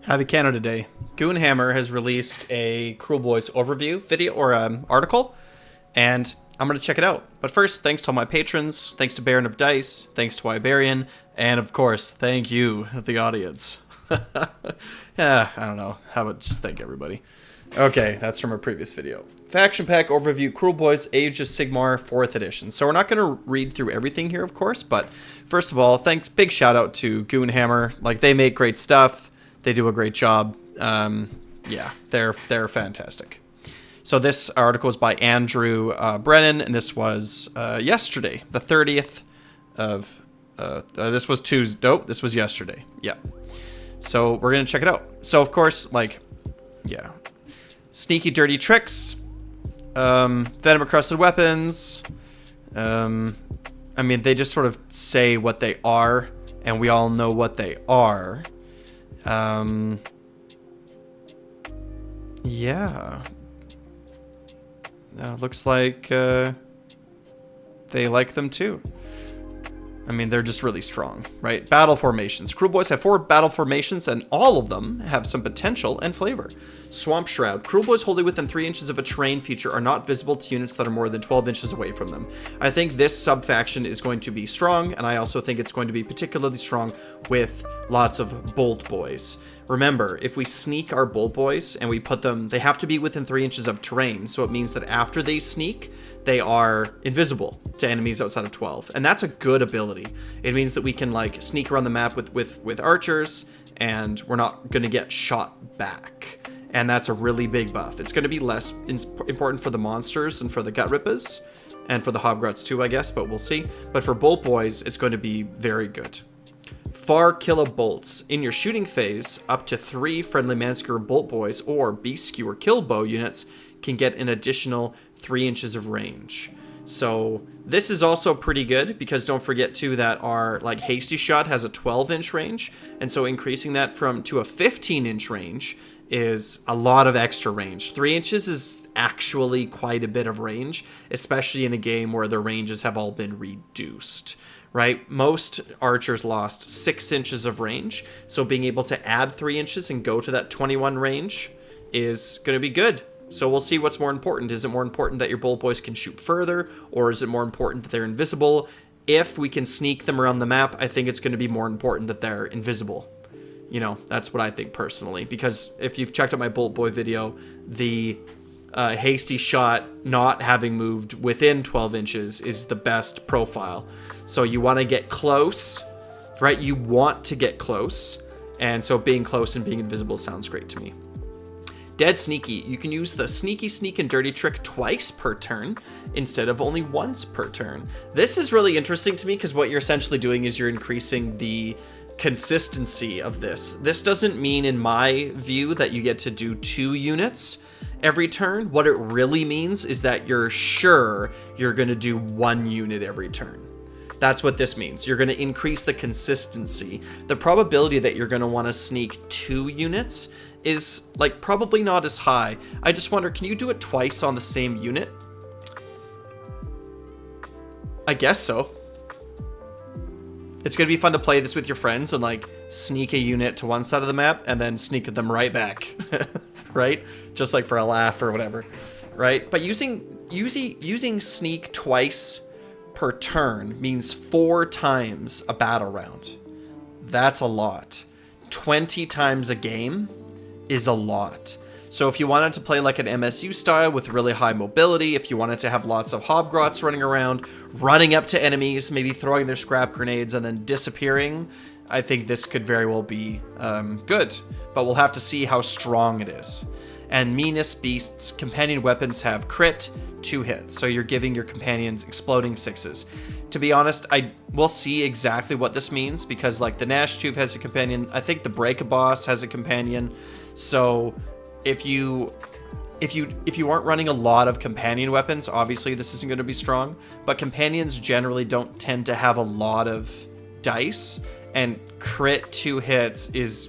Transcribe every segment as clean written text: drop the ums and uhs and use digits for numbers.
Happy Canada Day. Goonhammer has released a Cruel Boys overview video or article, and I'm going to check it out. But first, thanks to all my patrons, thanks to Baron of Dice, thanks to Iberian, and of course, thank you, the audience. Yeah, I don't know. How about just thank everybody? Okay, that's from a previous video. Faction Pack Overview, Cruel Boys, Age of Sigmar, 4th edition. So we're not going to read through everything here, of course, but first of all, big shout out to Goonhammer. Like, they make great stuff. They do a great job. Yeah, they're fantastic. So this article is by Andrew Brennan, and this was yesterday, the 30th of... this was Tuesday. Nope, this was yesterday. Yeah. So we're going to check it out. So, of course, like, yeah. Sneaky, dirty tricks. Venom-encrusted weapons. I mean, they just sort of say what they are, and we all know what they are. Yeah. Looks like they like them too. I mean, they're just really strong, right? Battle formations. Cruel Boys have 4 battle formations, and all of them have some potential and flavor. Swamp Shroud. Cruel Boys wholly within 3 inches of a terrain feature are not visible to units that are more than 12 inches away from them. I think this sub-faction is going to be strong, and I also think it's going to be particularly strong with lots of Bolt Boys. Remember, if we sneak our Bolt Boys and we put them, they have to be within 3 inches of terrain, so it means that after they sneak, they are invisible to enemies outside of 12. And that's a good ability. It means that we can like sneak around the map with archers, and we're not going to get shot back. And that's a really big buff. It's going to be less important for the monsters and for the gut rippers, and for the hobgrots too, I guess, but we'll see. But for Bolt Boys, it's going to be very good. Far Killer Bolts. In your shooting phase, up to 3 friendly Manskewer Bolt Boys or Beast Skewer Kill Bow units can get an additional 3 inches of range. So this is also pretty good, because don't forget too that our like Hasty Shot has a 12-inch range, and so increasing that to a 15-inch range is a lot of extra range. 3 inches is actually quite a bit of range, especially in a game where the ranges have all been reduced. Right? Most archers lost 6 inches of range, so being able to add 3 inches and go to that 21 range is going to be good. So we'll see what's more important. Is it more important that your Bolt Boys can shoot further, or is it more important that they're invisible? If we can sneak them around the map, I think it's going to be more important that they're invisible. You know, that's what I think personally, because if you've checked out my Bolt Boy video, the Hasty Shot not having moved within 12 inches is the best profile. So you want to get close, right? You want to get close. And so being close and being invisible sounds great to me. Dead Sneaky. You can use the Sneaky Sneak and Dirty Trick twice per turn instead of only once per turn. This is really interesting to me, because what you're essentially doing is you're increasing the consistency of this. This doesn't mean, in my view, that you get to do 2 units every turn. What it really means is that you're sure you're going to do 1 unit every turn. That's what this means. You're going to increase the consistency. The probability that you're going to want to sneak 2 units is like probably not as high. I just wonder, can you do it twice on the same unit? I guess so. It's going to be fun to play this with your friends and like sneak a unit to one side of the map and then sneak them right back. Right? Just like for a laugh or whatever. Right? But using sneak twice per turn means 4 times a battle round. That's a lot. 20 times a game is a lot. So if you wanted to play like an MSU style with really high mobility, if you wanted to have lots of hobgrots running around, running up to enemies, maybe throwing their scrap grenades and then disappearing, I think this could very well be good. But we'll have to see how strong it is. And Meanest Beasts, companion weapons have crit, 2 hits. So you're giving your companions exploding 6s. To be honest, we'll see exactly what this means, because like the Nash Tube has a companion. I think the Break-A-Boss has a companion. So if you aren't running a lot of companion weapons, obviously this isn't going to be strong. But companions generally don't tend to have a lot of dice, and crit 2 hits is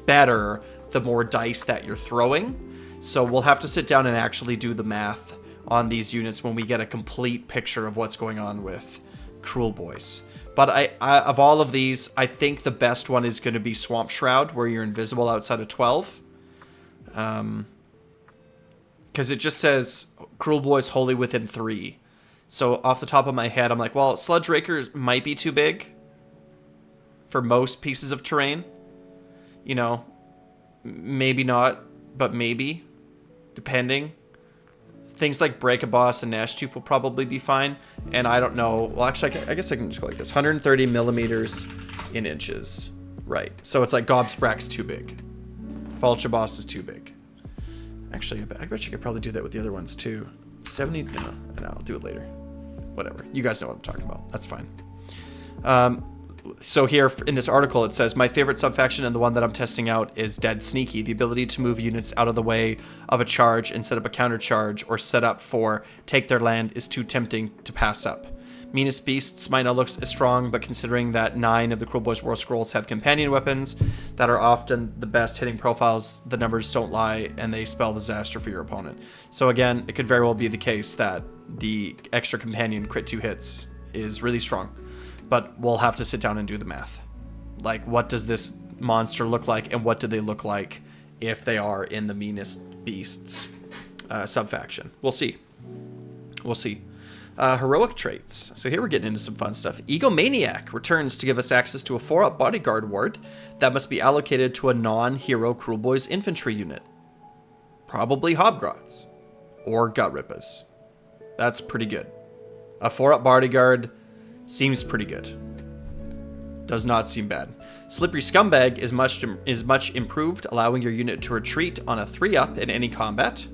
better the more dice that you're throwing. So we'll have to sit down and actually do the math on these units when we get a complete picture of what's going on with Cruel Boys. But I of all of these, I think the best one is going to be Swamp Shroud, where you're invisible outside of 12. Because it just says Cruel Boy's wholly within 3. So off the top of my head, I'm like, well, Sludge Raker might be too big for most pieces of terrain. You know, maybe not, but maybe, depending. Things like Break-a-Boss and Gnash Tooth will probably be fine. And I don't know. Well, actually, I guess I can just go like this. 130 millimeters in inches. Right. So it's like Gobsprack's too big. Vulture Boss is too big. Actually, I bet you could probably do that with the other ones too. 70, no, I'll do it later. Whatever. You guys know what I'm talking about. That's fine. So here in this article, it says, my favorite subfaction and the one that I'm testing out is Dead Sneaky. The ability to move units out of the way of a charge and set up a counter charge or set up for take their land is too tempting to pass up. Meanest Beasts might not look as strong, but considering that 9 of the Cruel Boys War Scrolls have companion weapons that are often the best hitting profiles, the numbers don't lie and they spell disaster for your opponent. So again, it could very well be the case that the extra companion crit 2 hits is really strong, but we'll have to sit down and do the math. Like, what does this monster look like, and what do they look like if they are in the Meanest Beasts subfaction? We'll see. We'll see. Heroic traits. So here we're getting into some fun stuff. Egomaniac returns to give us access to a 4-up bodyguard ward that must be allocated to a non-hero Cruel Boys infantry unit. Probably Hobgrots or Gutrippas. That's pretty good. A 4-up bodyguard seems pretty good. Does not seem bad. Slippery Scumbag is much improved, allowing your unit to retreat on a 3-up in any combat.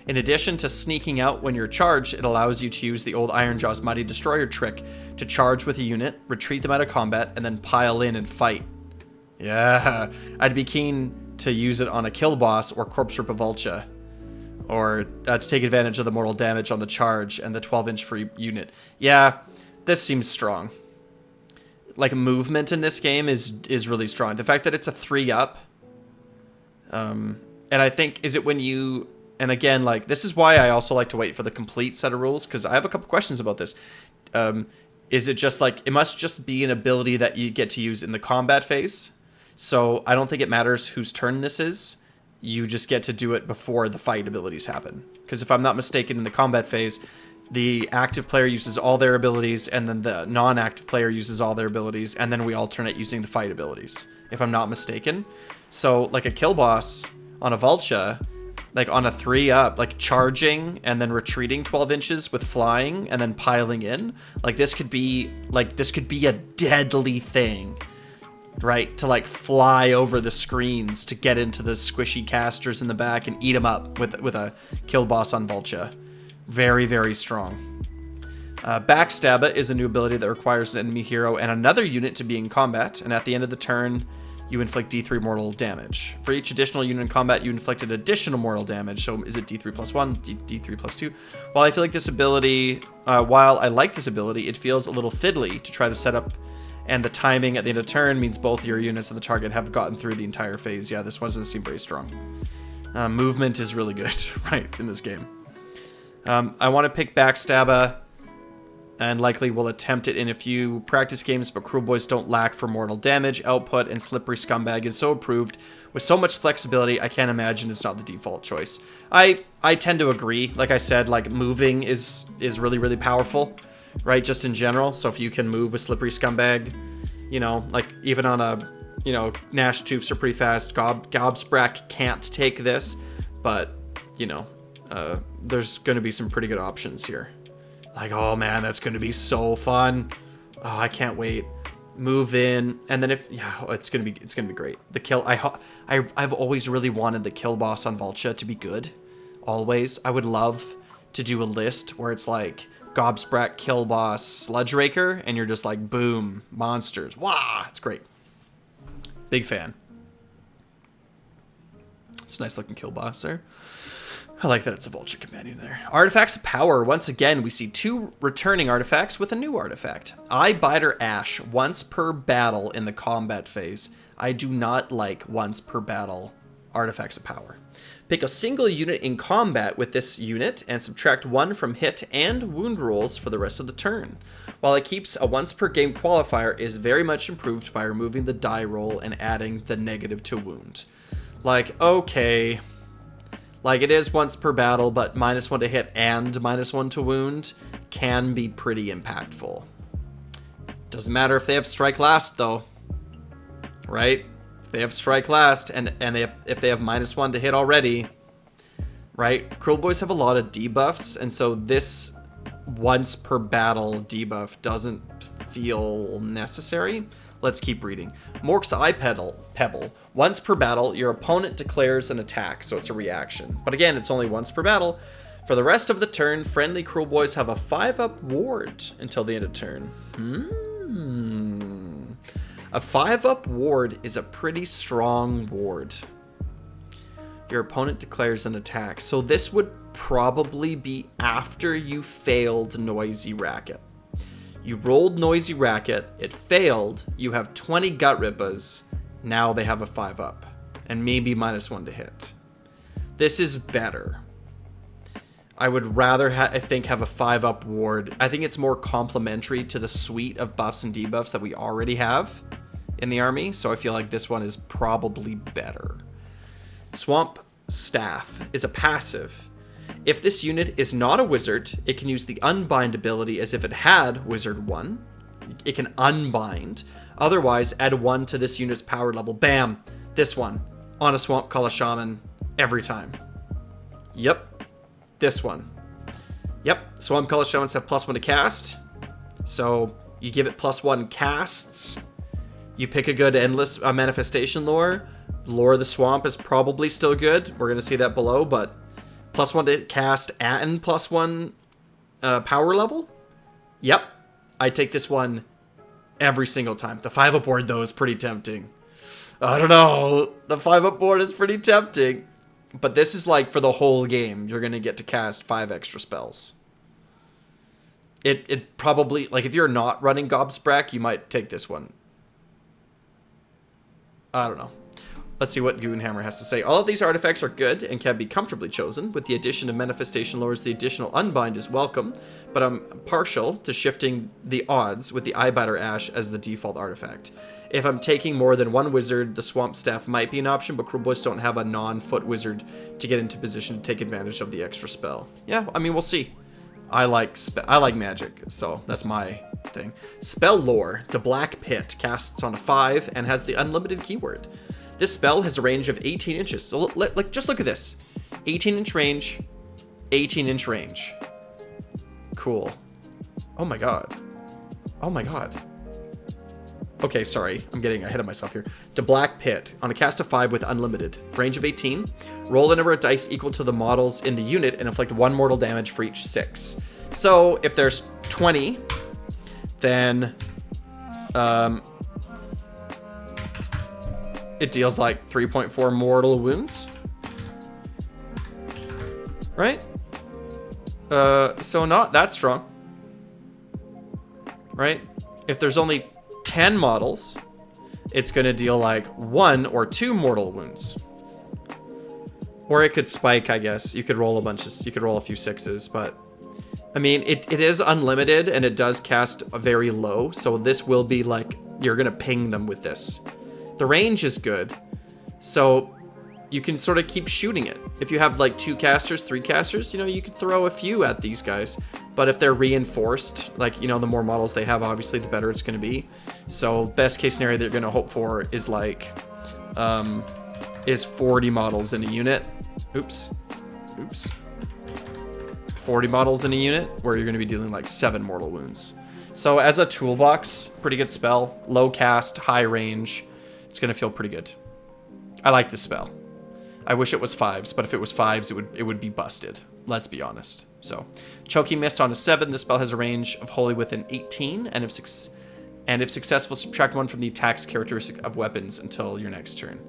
In addition to sneaking out when you're charged, it allows you to use the old Ironjaw's Mighty Destroyer trick to charge with a unit, retreat them out of combat, and then pile in and fight. Yeah, I'd be keen to use it on a kill boss or Corpse Ripper Vulture, or to take advantage of the mortal damage on the charge and the 12-inch free unit. Yeah, this seems strong. Like, movement in this game is really strong. The fact that it's a 3-up, and I think, is it when you... And again, like, this is why I also like to wait for the complete set of rules, because I have a couple questions about this. Is it just like, it must just be an ability that you get to use in the combat phase? So I don't think it matters whose turn this is. You just get to do it before the fight abilities happen. Because if I'm not mistaken, in the combat phase, the active player uses all their abilities, and then the non-active player uses all their abilities, and then we alternate using the fight abilities, if I'm not mistaken. So, like a kill boss on a Vulture... Like on a 3-up, like charging and then retreating 12 inches with flying and then piling in. Like this could be a deadly thing, right? To like fly over the screens to get into the squishy casters in the back and eat them up with a kill boss on Vulture. Very, very strong. Backstabber is a new ability that requires an enemy hero and another unit to be in combat. And at the end of the turn, you inflict D3 mortal damage. For each additional unit in combat, you inflicted additional mortal damage. So is it D3 plus 1, D3 plus 2? While I like this ability, it feels a little fiddly to try to set up, and the timing at the end of turn means both your units and the target have gotten through the entire phase. Yeah, this one doesn't seem very strong. Movement is really good, right, in this game. I want to pick Backstabber, and likely will attempt it in a few practice games, but Cruel Boys don't lack for mortal damage output, and Slippery Scumbag is so approved with so much flexibility, I can't imagine it's not the default choice. I tend to agree. Like I said, like moving is really, really powerful, right? Just in general. So if you can move with Slippery Scumbag, you know, like even on a, you know, Gnash Tooths are pretty fast. Gobsprack can't take this, but, you know, there's going to be some pretty good options here. Like, oh man, that's going to be so fun. Oh, I can't wait. Move in, and then it's gonna be great. The kill, I've always really wanted the kill boss on Vulture to be good. Always, I would love to do a list where it's like Gobsprack, kill boss, Sludge Raker, and you're just like boom, monsters. Wow, it's great. Big fan. It's a nice looking kill boss there. I like that it's a Vulture companion there. Artifacts of Power. Once again, we see 2 returning artifacts with a new artifact. Eyebiter Ash, once per battle in the combat phase. I do not like once per battle artifacts of power. Pick a single unit in combat with this unit and subtract 1 from hit and wound rolls for the rest of the turn. While it keeps a once per game qualifier, it is very much improved by removing the die roll and adding the negative to wound. Like, okay. Like, it is once per battle, but -1 to hit and -1 to wound can be pretty impactful. Doesn't matter if they have strike last, though. Right? If they have strike last, and if they have -1 to hit already, right? Cruel Boys have a lot of debuffs, and so this once per battle debuff doesn't feel necessary. Let's keep reading. Mork's Eye Pebble. Once per battle, your opponent declares an attack, so it's a reaction. But again, it's only once per battle. For the rest of the turn, friendly Cruel Boys have a 5-up ward until the end of turn. A 5-up ward is a pretty strong ward. Your opponent declares an attack. So this would probably be after you failed Noisy Racket. You rolled Noisy Racket, it failed, you have 20 Gut Rippas, now they have a 5-up, and maybe -1 to hit. This is better. I would rather, I think, have a 5-up ward. I think it's more complementary to the suite of buffs and debuffs that we already have in the army, so I feel like this one is probably better. Swamp Staff is a passive. If this unit is not a wizard, it can use the Unbind ability as if it had Wizard 1. It can unbind. Otherwise, add 1 to this unit's power level. Bam! This one. On a Swamp Call a Shaman. Every time. Yep. This one. Yep. Swamp Call a Shamans have +1 to cast. So, you give it +1 casts. You pick a good endless manifestation lore. Lore of the Swamp is probably still good. We're going to see that below, but +1 to cast and +1 power level? Yep. I take this one every single time. The 5-up board, though, is pretty tempting. I don't know. The 5-up board is pretty tempting. But this is like for the whole game. You're going to get to cast 5 extra spells. It probably, like if you're not running Gobsprack, you might take this one. I don't know. Let's see what Goonhammer has to say. All of these artifacts are good and can be comfortably chosen. With the addition of Manifestation Lores, the additional Unbind is welcome, but I'm partial to shifting the odds with the Eyebiter Ash as the default artifact. If I'm taking more than one wizard, the Swamp Staff might be an option, but Cruel Boys don't have a non-foot wizard to get into position to take advantage of the extra spell. Yeah, I mean, we'll see. I like magic, so that's my thing. Spell Lore, to Black Pit, casts on a 5 and has the unlimited keyword. This spell has a range of 18 inches. So just look at this. 18-inch range, 18-inch range. Cool. Oh my god. Oh my god. Okay, sorry. I'm getting ahead of myself here. To Black Pit. On a cast of 5 with unlimited. Range of 18. Roll a number of dice equal to the models in the unit and inflict 1 mortal damage for each 6. So, if there's 20, then it deals like 3.4 mortal wounds. Right? So not that strong. Right? If there's only 10 models, it's going to deal like 1 or 2 mortal wounds. Or it could spike, I guess. You could roll a few 6s, but I mean, it is unlimited and it does cast very low. So this will be like, you're going to ping them with this. The range is good, so you can sort of keep shooting it. If you have like 2 casters, 3 casters, you know, you could throw a few at these guys. But if they're reinforced, like, you know, the more models they have, obviously, the better it's going to be. So best case scenario that you're going to hope for is like, is 40 models in a unit. Oops. 40 models in a unit where you're going to be dealing like 7 mortal wounds. So as a toolbox, pretty good spell. Low cast, high range. It's going to feel pretty good. I like this spell. I wish it was 5s, but if it was 5s, it would be busted. Let's be honest. So, Choking Mist on a 7. This spell has a range of wholly within 18, and if successful, subtract 1 from the attack's characteristic of weapons until your next turn.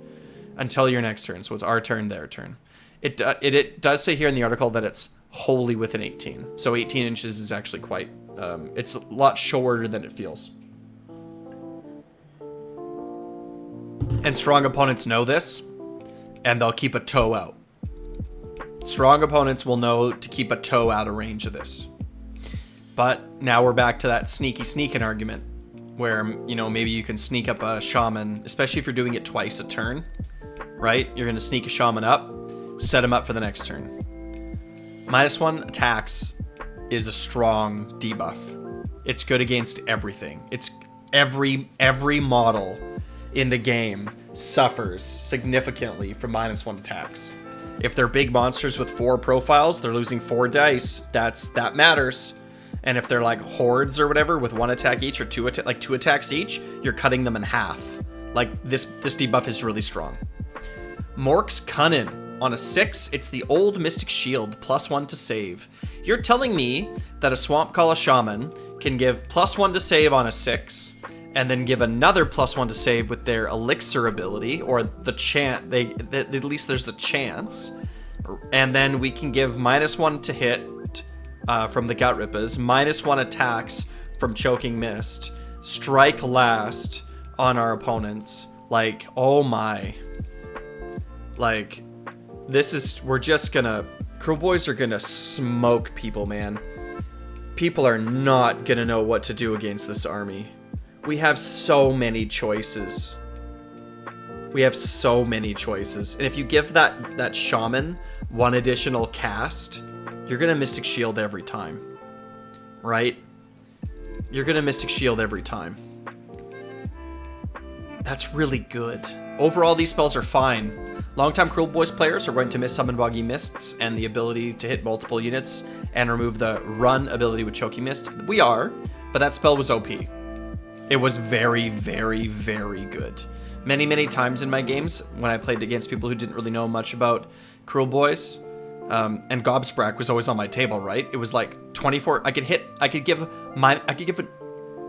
So it's our turn, their turn. It does say here in the article that it's wholly within 18. So 18 inches is actually quite... it's a lot shorter than it feels. And strong opponents know this. and they'll keep a toe out. Strong opponents will know to keep a toe out of range of this. But now we're back to that sneaking argument where, you know, maybe you can sneak up a shaman, especially if you're doing it twice a turn, right? You're going to sneak a shaman up, set him up for the next turn. -1 attacks is a strong debuff. It's good against everything. It's every model in the game suffers significantly from -1 attacks. If they're big monsters with 4 profiles, they're losing 4 dice. That matters. And if they're like hordes or whatever with 1 attack each or 2 attacks each, you're cutting them in half. Like this debuff is really strong. Mork's Cunnin. On a 6, it's the old Mystic Shield, +1 to save. You're telling me that a Swamp Calla Shaman can give +1 to save on a 6, and then give another +1 to save with their Elixir ability, or the chance, at least there's a chance. And then we can give -1 to hit from the Gut Rippers, -1 attacks from Choking Mist, strike last on our opponents. Like, oh my. Like, Kruleboyz are gonna smoke people, man. People are not gonna know what to do against this army. We have so many choices. And if you give that shaman 1 additional cast, you're gonna Mystic Shield every time. Right? You're gonna Mystic Shield every time. That's really good. Overall, these spells are fine. Longtime Kruleboyz players are going to miss Summon Boggy Mists and the ability to hit multiple units and remove the run ability with Choking Mist. We are, but that spell was OP. It was very, very, very good. Many, many times in my games when I played against people who didn't really know much about Kruleboyz, and Gobsprak was always on my table, right? It was like 24. I could give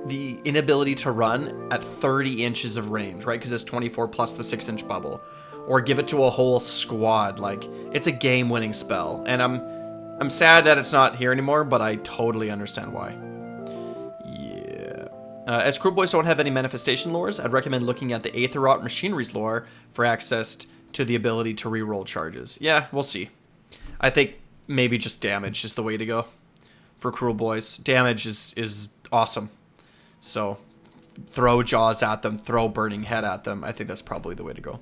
the inability to run at 30 inches of range, right? Because it's 24 plus the 6-inch bubble. Or give it to a whole squad. Like, it's a game-winning spell. And I'm sad that it's not here anymore, but I totally understand why. Yeah. As Kruleboyz don't have any manifestation lores, I'd recommend looking at the Aetherrot Machineries lore for access to the ability to reroll charges. Yeah, we'll see. I think maybe just damage is the way to go for Kruleboyz. Damage is awesome. So, throw Jaws at them, throw Burning Head at them. I think that's probably the way to go.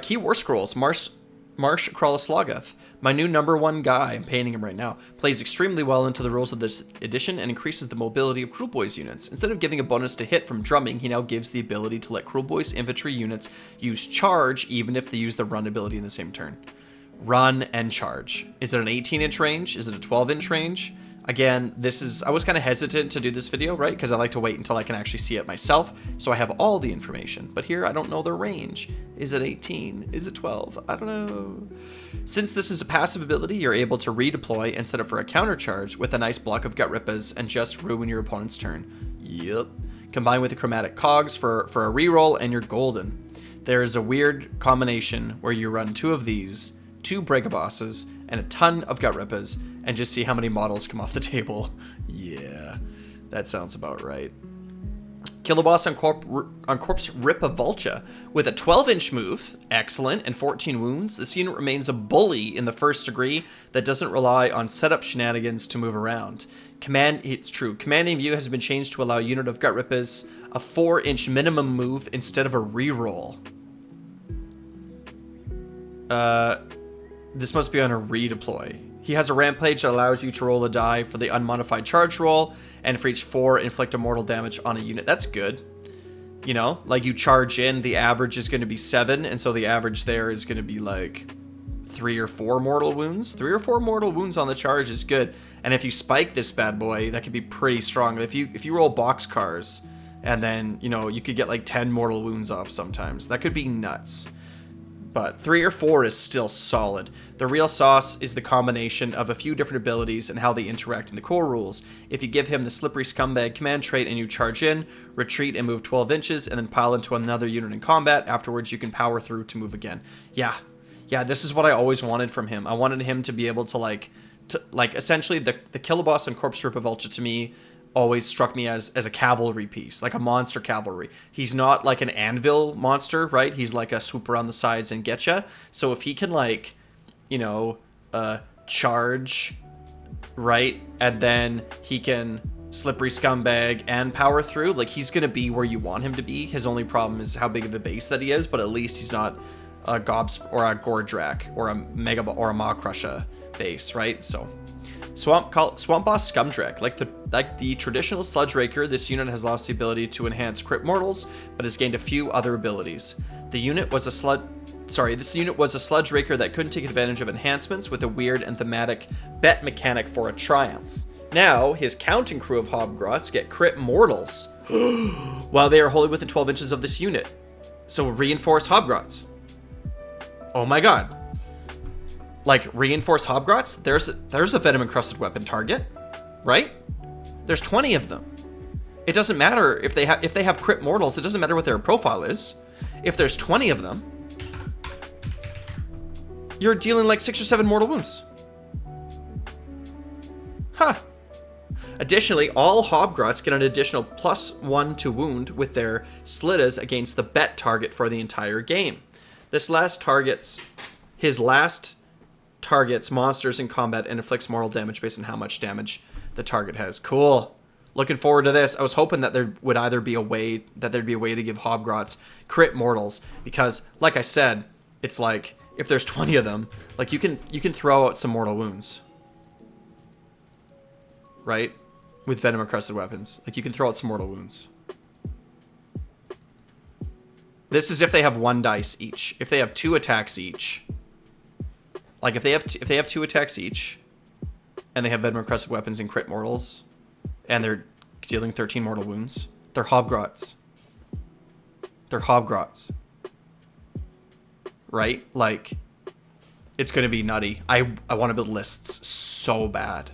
Key War Scrolls, Marsh Kralaslagath. My new #1 guy, I'm painting him right now, plays extremely well into the rules of this edition and increases the mobility of Kruleboyz units. Instead of giving a bonus to hit from drumming, he now gives the ability to let Kruleboyz infantry units use charge even if they use the run ability in the same turn. Run and charge. Is it an 18-inch range? Is it a 12-inch range? Again, I was kind of hesitant to do this video, right? Because I like to wait until I can actually see it myself, so I have all the information. But here, I don't know the range. Is it 18? Is it 12? I don't know. Since this is a passive ability, you're able to redeploy and set up for a counter charge with a nice block of Gut Rippers and just ruin your opponent's turn. Yep. Combined with the Chromatic Cogs for a reroll, and you're golden. There is a weird combination where you run 2 of these, 2 Bregabosses, and a ton of Gut Rippers, and just see how many models come off the table. Yeah, that sounds about right. Kill a boss on Corpse Ripavulcha with a 12-inch move, excellent, and 14 wounds. This unit remains a bully in the 1st degree that doesn't rely on setup shenanigans to move around. It's true. Commanding View has been changed to allow a unit of Gut Rippers a 4-inch minimum move instead of a reroll. This must be on a redeploy. He has a Rampage that allows you to roll a die for the unmodified charge roll, and for each 4, inflict a mortal damage on a unit. That's good. You know, like you charge in, the average is going to be 7, and so the average there is going to be like 3 or 4 mortal wounds. 3 or 4 mortal wounds on the charge is good. And if you spike this bad boy, that could be pretty strong. If you roll boxcars, and then, you know, you could get like 10 mortal wounds off sometimes. That could be nuts. But 3 or 4 is still solid. The real sauce is the combination of a few different abilities and how they interact in the core rules. If you give him the Slippery Scumbag command trait and you charge in, retreat and move 12 inches, and then pile into another unit in combat, afterwards you can power through to move again. Yeah, this is what I always wanted from him. I wanted him to be able to like essentially the Kill a Boss and Corpse Ripavulcha to me always struck me as a cavalry piece, like a monster cavalry. He's not like an anvil monster, right? He's like a swoop around the sides and get ya. So if he can like, you know, charge, right? And then he can slippery scumbag and power through, like he's gonna be where you want him to be. His only problem is how big of a base that he is, but at least he's not a Gobs or a Gordrak or a Mega or a Maw Crusher base, right? So Swamp Boss Scumdrack, like the traditional Sludge Raker, this unit has lost the ability to enhance crit mortals, but has gained a few other abilities. This unit was a Sludge Raker that couldn't take advantage of enhancements, with a weird and thematic bet mechanic for a triumph. Now, his counting crew of Hobgrots get crit mortals while they are wholly within 12 inches of this unit. So reinforced Hobgrots. Oh my god. Like, reinforced Hobgrots? There's a venom-encrusted weapon target, right? There's 20 of them. It doesn't matter if they have crit mortals, it doesn't matter what their profile is. If there's 20 of them, you're dealing like 6 or 7 mortal wounds. Huh. Additionally, all Hobgrots get an additional +1 to wound with their Slittas against the bet target for the entire game. His last targets monsters in combat and inflicts mortal damage based on how much damage the target has. Cool. Looking forward to this. I was hoping that there would either be a way to give Hobgrots crit mortals, because like I said, it's like if there's 20 of them, like you can throw out some mortal wounds. Right? With venom encrusted weapons. Like you can throw out some mortal wounds. This is if they have 1 dice each. If they have 2 attacks each, like if they have 2 attacks each, and they have venom encrusted weapons and crit mortals, and they're dealing 13 mortal wounds, they're Hobgrots. They're Hobgrots. Right? Like, it's gonna be nutty. I want to build lists so bad.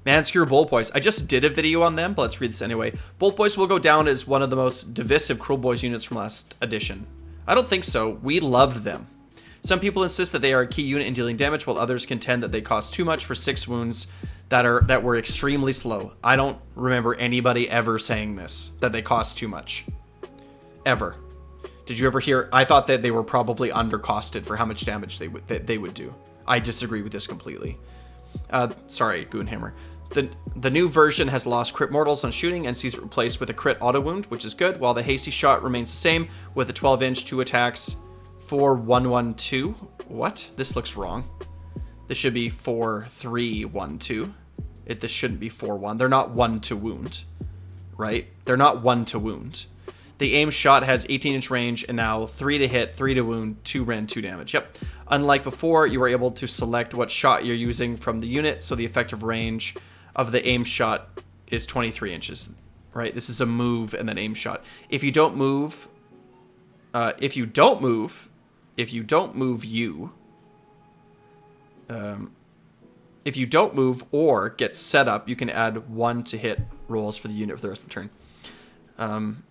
Man, screw Bolt Boys. I just did a video on them, but let's read this anyway. Bolt Boys will go down as one of the most divisive Cruel Boys units from last edition. I don't think so. We loved them. Some people insist that they are a key unit in dealing damage, while others contend that they cost too much for 6 wounds that were extremely slow. I don't remember anybody ever saying this, that they cost too much. Ever. Did you ever hear? I thought that they were probably undercosted for how much damage they would do. I disagree with this completely. Sorry, Goonhammer. The new version has lost crit mortals on shooting and sees it replaced with a crit auto wound, which is good, while the hasty shot remains the same with a 12-inch 2 attacks for 1-1-2. What? This looks wrong. This should be 4-3-1-2. This shouldn't be 4-1. They're not 1 to wound, right? They're not 1 to wound. The aim shot has 18-inch range and now 3 to hit, 3 to wound, 2 rend, 2 damage. Yep. Unlike before, you were able to select what shot you're using from the unit, so the effective range of the aim shot is 23 inches, right? This is a move and then aim shot. If you don't move or get set up, you can add 1 to hit rolls for the unit for the rest of the turn.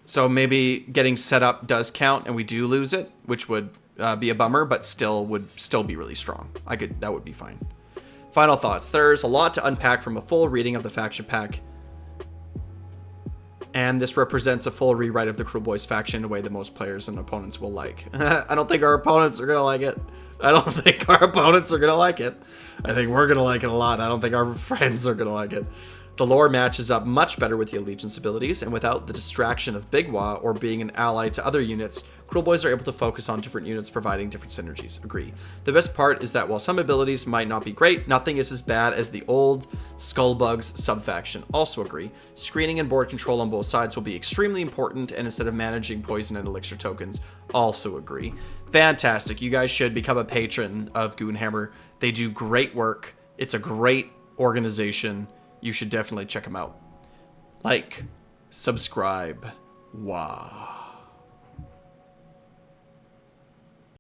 So maybe getting set up does count and we do lose it, which would be a bummer, but would still be really strong. That would be fine. Final thoughts. There's a lot to unpack from a full reading of the faction pack, and this represents a full rewrite of the Cruel Boys faction in a way that most players and opponents will like. I don't think our opponents are gonna like it. I think we're gonna like it a lot. I don't think our friends are gonna like it. The lore matches up much better with the Allegiance abilities, and without the distraction of Big Wa or being an ally to other units, Cruel Boys are able to focus on different units providing different synergies. Agree. The best part is that while some abilities might not be great, nothing is as bad as the old Skullbugs sub-faction. Also agree. Screening and board control on both sides will be extremely important, and instead of managing poison and elixir tokens, also agree. Fantastic. You guys should become a patron of Goonhammer. They do great work. It's a great organization. You should definitely check them out. Like, subscribe. Wow.